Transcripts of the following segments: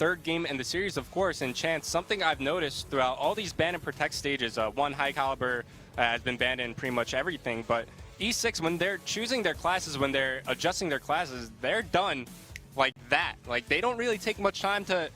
third game in the series, of course, and Chance, something I've noticed throughout all these ban and protect stages, one high caliber has been banned in pretty much everything, but E6, when they're choosing their classes, when they're adjusting their classes, they're done like that. Like, they don't really take much time to,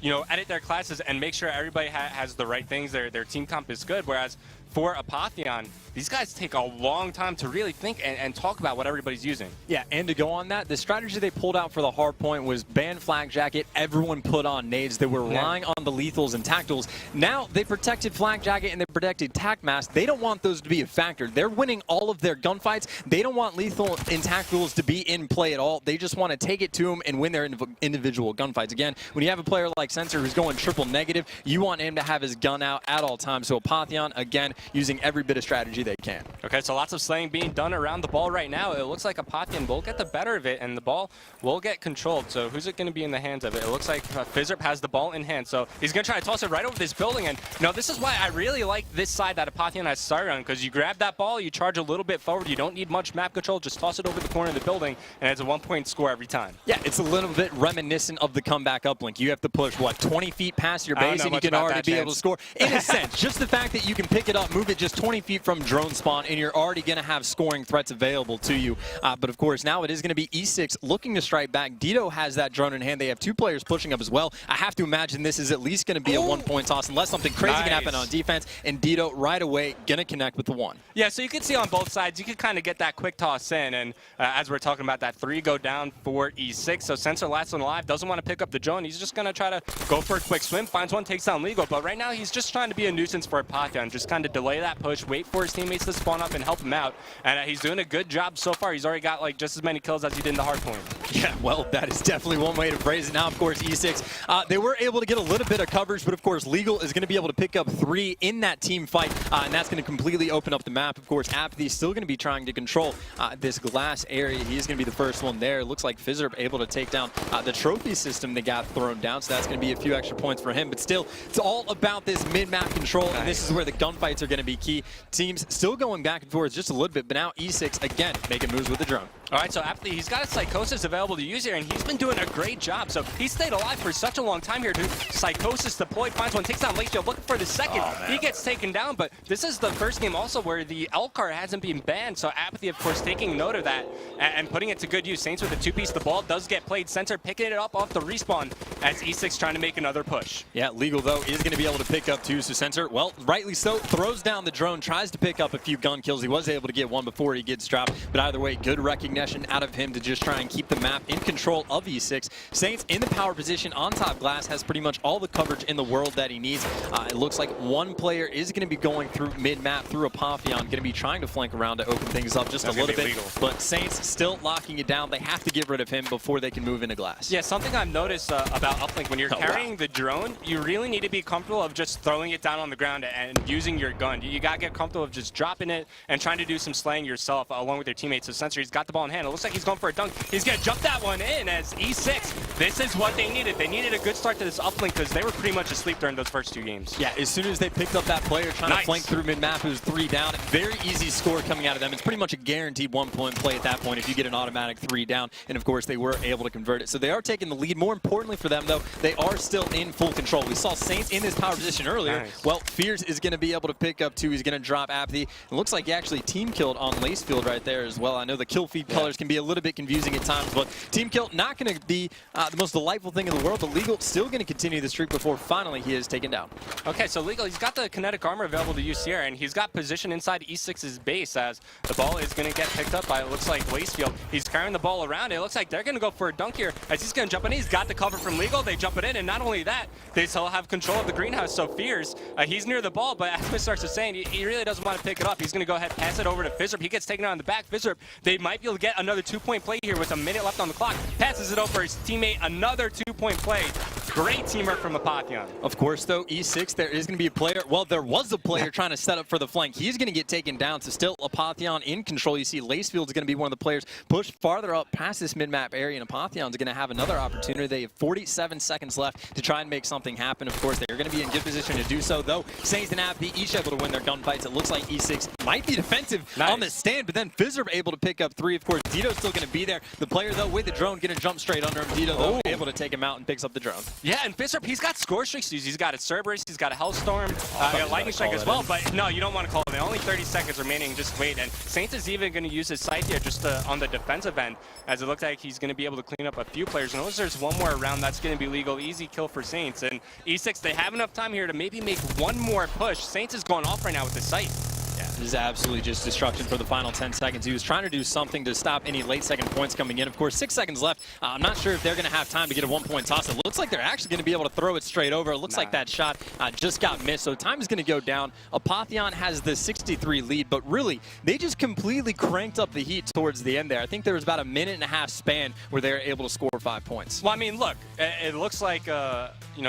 you know, edit their classes and make sure everybody has the right things, their team comp is good, whereas for Apotheon, these guys take a long time to really think and talk about what everybody's using. Yeah, and to go on that, the strategy they pulled out for the hard point was ban Flak Jacket. Everyone put on nades. They were relying on the lethals and tacticals. Now they protected Flak Jacket and they protected Tac Mask. They don't want those to be a factor. They're winning all of their gunfights. They don't want lethal and tacticals to be in play at all. They just want to take it to them and win their individual gunfights. Again, when you have a player like Sensor who's going triple negative, you want him to have his gun out at all times. So Apotheon, again, using every bit of strategy they can. Okay, so lots of slaying being done around the ball right now. It looks like Apotheon will get the better of it, and the ball will get controlled. So who's it going to be in the hands of it? It looks like Fizzerp has the ball in hand, so he's going to try to toss it right over this building. And you know, this is why I really like this side that Apotheon has started on, because you grab that ball, you charge a little bit forward, you don't need much map control, just toss it over the corner of the building, and it's a 1-point score every time. Yeah, it's a little bit reminiscent of the comeback uplink. You have to push, what, 20 feet past your base, and you can already be able to score. In a sense, just the fact that you can pick it up, move it just 20 feet from drone spawn, and you're already going to have scoring threats available to you. But of course, now it is going to be E6 looking to strike back. Dito has that drone in hand. They have two players pushing up as well. I have to imagine this is at least going to be a 1-point toss unless something crazy can happen on defense. And Dito right away going to connect with the 1. Yeah, so you can see on both sides, you can kind of get that quick toss in. And as we're talking about that 3 go down for E6. So Sensor last one alive, doesn't want to pick up the drone. He's just going to try to go for a quick swim, finds one, takes down Legal. But right now, he's just trying to be a nuisance for Apotheon. Just kind of delay that push, wait for his teammates to spawn up and help him out. And he's doing a good job so far. He's already got like just as many kills as he did in the hard point. Yeah, well, that is definitely one way to phrase it. Now, of course, E6, they were able to get a little bit of coverage, but of course, Legal is going to be able to pick up 3 in that team fight, and that's going to completely open up the map. Of course, Apathy is still going to be trying to control this glass area. He's going to be the first one there. It looks like Fizzerp able to take down the trophy system that got thrown down, so that's going to be a few extra points for him. But still, it's all about this mid-map control, and this is where the gunfights are going to be key. Teams still going back and forth just a little bit, but now E6, again, making moves with the drone. All right, so Apathy, he's got a Psychosis available to use here, and he's been doing a great job. So he stayed alive for such a long time here, too. Psychosis deployed, finds one, takes down Lakefield, looking for the second. He gets taken down, but this is the first game also where the L card hasn't been banned. So Apathy, of course, taking note of that and putting it to good use. Saints with a 2-piece. The ball does get played. Sensor picking it up off the respawn as E6 trying to make another push. Yeah, Legal, though, is going to be able to pick up 2. So Sensor, well, rightly so, throws down the drone, tries to pick up a few gun kills. He was able to get one before he gets dropped, but either way, good recognition out of him to just try and keep the map in control of E6. Saints in the power position on top glass, has pretty much all the coverage in the world that he needs. It looks like one player is going to be going through mid-map through Apotheon, going to be trying to flank around to open things up just a little bit. Legal. But Saints still locking it down. They have to get rid of him before they can move into glass. Yeah, something I've noticed about uplink, when you're carrying the drone, you really need to be comfortable of just throwing it down on the ground and using your gun. You got to get comfortable of just dropping it and trying to do some slaying yourself along with your teammates. So Sensor, he's got the ball in hand. It looks like he's going for a dunk. He's going to jump that one in as E6. This is what they needed. They needed a good start to this uplink because they were pretty much asleep during those first 2 games. Yeah, as soon as they picked up that player trying to flank through mid-map, it was 3 down. Very easy score coming out of them. It's pretty much a guaranteed 1-point play at that point if you get an automatic 3 down. And of course, they were able to convert it. So they are taking the lead. More importantly for them, though, they are still in full control. We saw Saints in this power position earlier. Well, Fears is going to be able to pick up 2. He's going to drop Apathy. It looks like he actually team killed on Lacefield right there as well. I know the kill feed colors can be a little bit confusing at times, but team kill not going to be the most delightful thing in the world, but Legal still going to continue the streak before finally he is taken down. Okay, so Legal, he's got the kinetic armor available to use here, and he's got position inside E6's base as the ball is going to get picked up by, it looks like, Lacefield. He's carrying the ball around. It looks like they're going to go for a dunk here as he's going to jump in. He's got the cover from Legal. They jump it in, and not only that, they still have control of the greenhouse. So Fears, he's near the ball, but as Mr. is saying, he really doesn't want to pick it up. He's going to go ahead and pass it over to Fizzerp. He gets taken out in the back. Fizzerp, they might be able to get another 2-point play here with a minute left on the clock. Passes it over his teammate. Another 2-point play. Great teamwork from Apotheon. Of course, though, E6, there is going to be a player. Well, there was a player trying to set up for the flank. He's going to get taken down. So still Apotheon in control. You see Lacefield is going to be one of the players pushed farther up past this mid-map area, and Apotheon is going to have another opportunity. They have 47 seconds left to try and make something happen. Of course, they're going to be in good position to do so, though. Saints and Apathy each able to to win their gunfights. It looks like E6 might be defensive on the stand, but then Fizzerb able to pick up 3. Of course, Dito's still going to be there. The player, though, with the drone, going to jump straight under him. Dito, though, able to take him out and picks up the drone. Yeah, and Fizzerb, he's got score streaks to use. He's got a Cerberus, he's got a Hellstorm, a Lightning Strike as well, but no, you don't want to call it. Only 30 seconds remaining, just wait. And Saints is even going to use his sight here just on the defensive end, as it looks like he's going to be able to clean up a few players. And once there's one more round, that's going to be legal. Easy kill for Saints. And E6, they have enough time here to maybe make one more push. Saints is going off right now with the sight. Yeah, this is absolutely just destruction for the final 10 seconds. He was trying to do something to stop any late second points coming in. Of course, 6 seconds left. I'm not sure if they're going to have time to get a 1-point toss. It looks like they're actually going to be able to throw it straight over. It looks like that shot just got missed, so time is going to go down. Apotheon has the 63 lead, but really, they just completely cranked up the heat towards the end there. I think there was about a 1.5 minute span where they were able to score 5 points. Well, I mean, look, it looks like,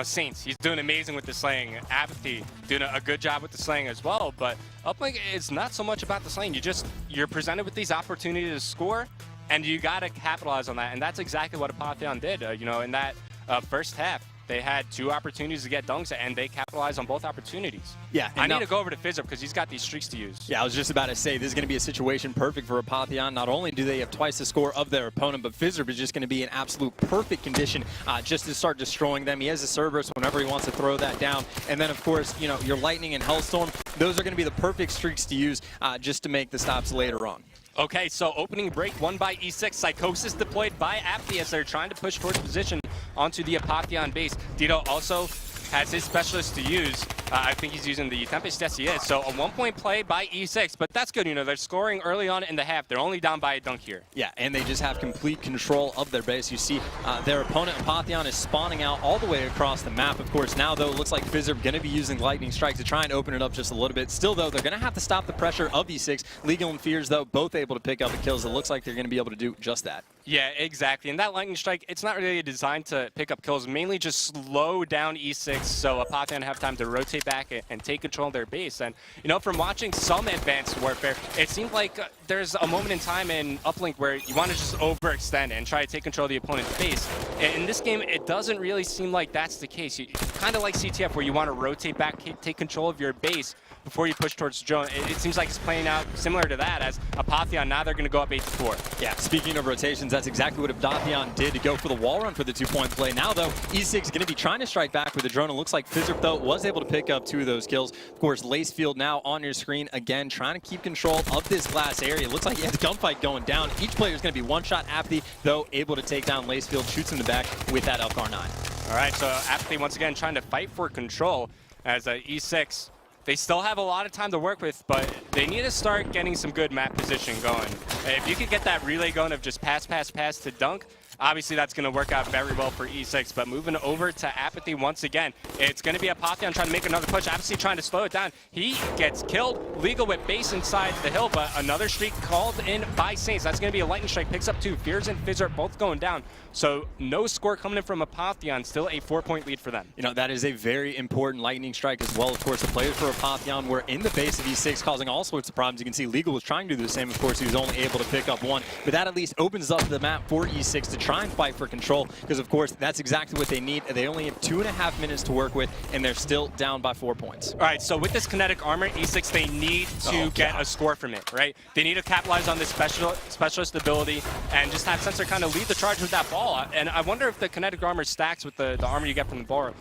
Saints, he's doing amazing with the slaying. Apathy doing a good job with the slaying as well, but Uplink, it's not so much about the slaying. You're presented with these opportunities to score, and you got to capitalize on that, and that's exactly what Apotheon did. In that first half, they had 2 opportunities to get dunks, and they capitalized on both opportunities. Yeah, I need to go over to Fizzerb because he's got these streaks to use. Yeah, I was just about to say, this is going to be a situation perfect for Apotheon. Not only do they have twice the score of their opponent, but Fizzerb is just going to be in absolute perfect condition just to start destroying them. He has a Cerberus whenever he wants to throw that down. And then, of course, your Lightning and Hellstorm, those are going to be the perfect streaks to use just to make the stops later on. Okay, so opening break won by E6. Psychosis deployed by Apathy as they're trying to push towards position onto the Apotheon base. Dito also has his specialist to use. I think he's using the Tempest. Yes, he is. So a 1-point play by E6, but that's good. They're scoring early on in the half. They're only down by a dunk here. Yeah, and they just have complete control of their base. You see their opponent, Apotheon, is spawning out all the way across the map. Of course, now, though, it looks like Fizzerb going to be using Lightning Strike to try and open it up just a little bit. Still, though, they're going to have to stop the pressure of E6. Legal and Fears, though, both able to pick up the kills. It looks like they're going to be able to do just that. Yeah, exactly. And that Lightning Strike, it's not really designed to pick up kills, mainly just slow down E6 so Apotheon have time to rotate back and take control of their base. And, from watching some Advanced Warfare, it seemed like there's a moment in time in Uplink where you want to just overextend and try to take control of the opponent's base. In this game, it doesn't really seem like that's the case. Kind of like CTF, where you want to rotate back, take control of your base before you push towards drone. It seems like it's playing out similar to that as Apotheon. Now they're going to go up 8-4. Yeah, speaking of rotations, that's exactly what Apotheon did to go for the wall run for the 2-point play. Now, though, E6 is going to be trying to strike back with the drone. It looks like Fizzerb, though, was able to pick up 2 of those kills. Of course, Lacefield now on your screen again, trying to keep control of this glass area. It looks like he has a gunfight going down. Each player is going to be one-shot. Apathy, though, able to take down Lacefield, shoots in the back with that LCAR-9. All right, so Apathy once again trying to fight for control as E6. They still have a lot of time to work with, but they need to start getting some good map position going. If you could get that relay going of just pass, pass, pass to dunk, obviously that's going to work out very well for E6. But moving over to Apathy once again, it's going to be Apotheon trying to make another push. Apathy trying to slow it down. He gets killed. Legal with base inside the hill, but another streak called in by Saints. That's going to be a Lightning Strike. Picks up 2. Fears and Fizz are both going down. So no score coming in from Apotheon. Still a 4-point lead for them. That is a very important Lightning Strike as well. Of course, the players for Apotheon were in the base of E6, causing all sorts of problems. You can see Legal was trying to do the same. Of course, he was only able to pick up 1. But that at least opens up the map for E6 to try and fight for control, because, of course, that's exactly what they need. They only have 2.5 minutes to work with, and they're still down by 4 points. All right, so with this kinetic armor, E6, they need to get a score from it, right? They need to capitalize on this specialist ability and just have Sensor kind of lead the charge with that ball. And I wonder if the kinetic armor stacks with the armor you get from the ball.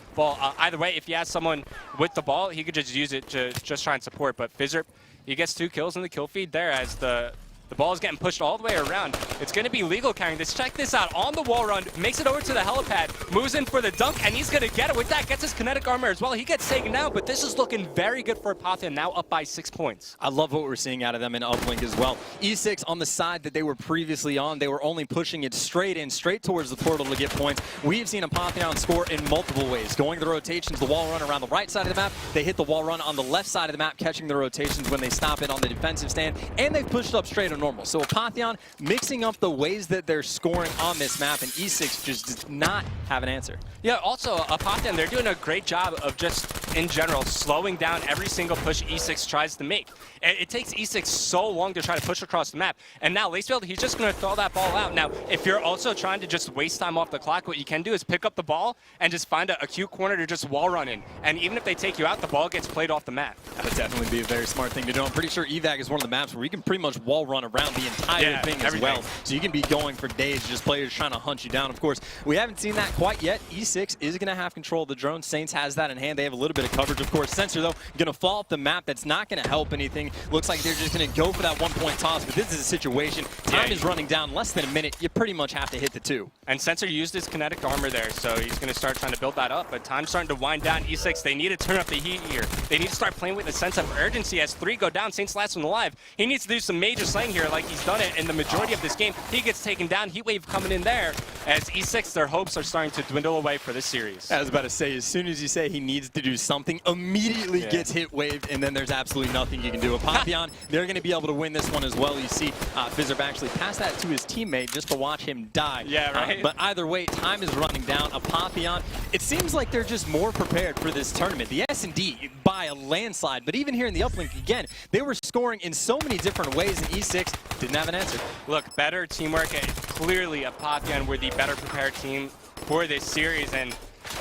Either way, if he has someone with the ball, he could just use it to just try and support. But Fizzerb, he gets 2 kills in the kill feed there as the ball is getting pushed all the way around. It's going to be Legal carrying this. Check this out. On the wall run, makes it over to the helipad, moves in for the dunk, and he's going to get it with that. Gets his kinetic armor as well. He gets taken down, but this is looking very good for Apotheon, now up by 6 points. I love what we're seeing out of them in Uplink as well. E6 on the side that they were previously on, they were only pushing it straight towards the portal to get points. We've seen Apotheon score in multiple ways. Going the rotations, the wall run around the right side of the map. They hit the wall run on the left side of the map, catching the rotations when they stop it on the defensive stand, and they've pushed up straight on normal. So Apotheon mixing up the ways that they're scoring on this map, and E6 just does not have an answer. Yeah, also Apotheon, they're doing a great job of just just in general slowing down every single push E6 tries to make. It takes E6 so long to try to push across the map. And now Lacefield, he's just going to throw that ball out. Now, if you're also trying to just waste time off the clock, what you can do is pick up the ball and just find a cute corner to just wall run in. And even if they take you out, the ball gets played off the map. That would definitely be a very smart thing to do. I'm pretty sure Evac is one of the maps where you can pretty much wall run around the entire thing as well. So you can be going for days, just players trying to hunt you down. Of course, we haven't seen that quite yet. E6 is going to have control of the drone. Saints has that in hand. They have a little bit of coverage. Of course, Sensor, though, going to fall off the map. That's not going to help anything. Looks like they're just going to go for that one-point toss, but this is a situation. Time is running down less than a minute. You pretty much have to hit the 2. And Sensor used his kinetic armor there, so he's going to start trying to build that up. But time's starting to wind down. E6, they need to turn up the heat here. They need to start playing with a sense of urgency as 3 go down. Saints last one alive. He needs to do some major slaying here like he's done it in the majority of this game. He gets taken down. Heatwave coming in there as E6, their hopes are starting to dwindle away for this series. I was about to say, as soon as you say he needs to do something, immediately gets hit waved, and then there's absolutely nothing you can do. Apotheon, they're going to be able to win this one as well. You see Fizzerb actually pass that to his teammate just to watch him die. Yeah, right. But either way, time is running down. Apotheon, it seems like they're just more prepared for this tournament. The S&D by a landslide, but even here in the uplink, again, they were scoring in so many different ways, and E6 didn't have an answer. Look, better teamwork. Clearly, Apotheon were the better prepared team for this series, and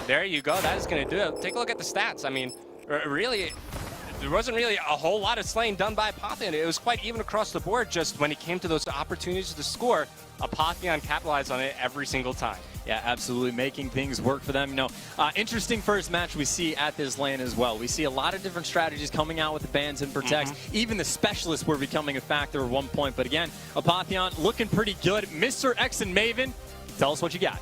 there you go. That is going to do it. Take a look at the stats. I mean, really, there wasn't really a whole lot of slaying done by Apotheon. It was quite even across the board. Just when it came to those opportunities to score, Apotheon capitalized on it every single time. Yeah, absolutely, making things work for them. You know, interesting first match we see at this lane as well. We see a lot of different strategies coming out with the bans and protects. Even the specialists were becoming a factor at one point. But again, Apotheon looking pretty good. Mr. X and Maven, tell us what you got.